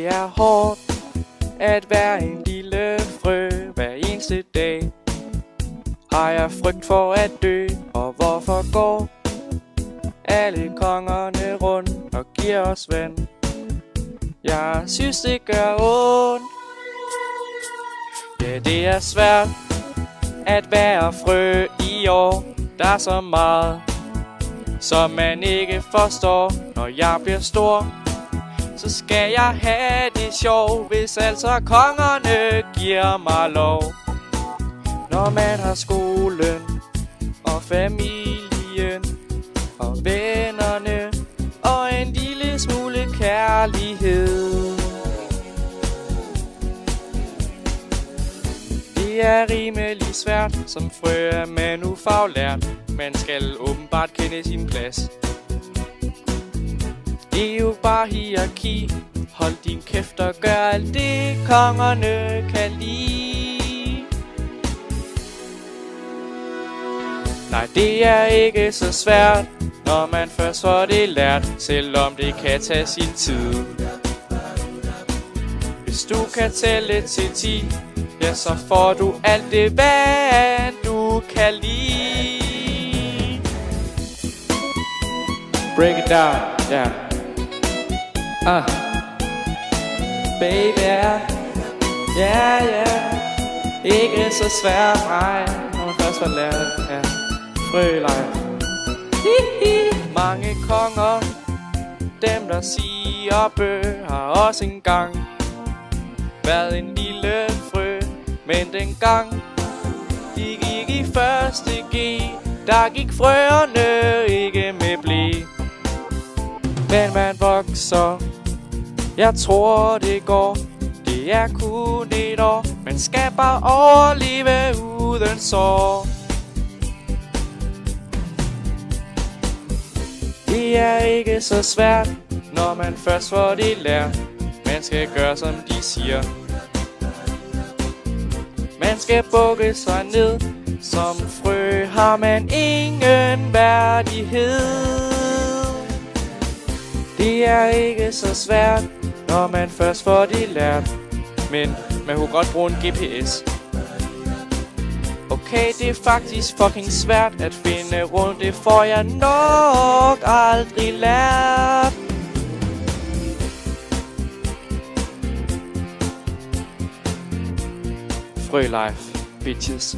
Det er hårdt at være en lille frø hver eneste dag. Har jeg frygt for at dø, og hvorfor går alle kongerne rundt og giver os vand? Jeg synes det gør ondt. Ja, det er svært at være frø i år. Der er så meget, som man ikke forstår. Når jeg bliver stor, så skal jeg have det sjov, hvis altså kongerne giver mig lov. Når man har skolen og familien og vennerne og en lille smule kærlighed. Det er rimelig svært, som frø er man ufaglært. Man skal åbenbart kende sin plads. Det er jo bare hierarki. Hold din kæft og gør alt det, kongerne kan lide. Nej, det er ikke så svært, når man først får det lært, selvom det kan tage sin tid. Hvis du kan tælle til 10, ja, så får du alt det vand, du kan lide. Break it down, yeah. Baby, ja, ikke så svært, nej, når man først har lært, ja. Frølej. Mange konger, dem der siger bø, har også engang været en lille frø. Men dengang de gik i første G, der gik frøerne ikke med blæ. Men man vokser, jeg tror det går. Det er kun et år, man skal bare overleve uden sår. Det er ikke så svært, når man først får det lært. Man skal gøre som de siger. Man skal bukke sig ned. Som frø har man ingen værdighed. Det er ikke så svært, når man først får det lært. Men man kunne godt bruge en GPS. Okay, det er faktisk fucking svært at finde rundt. Det får jeg nok aldrig lært. Frø life, bitches.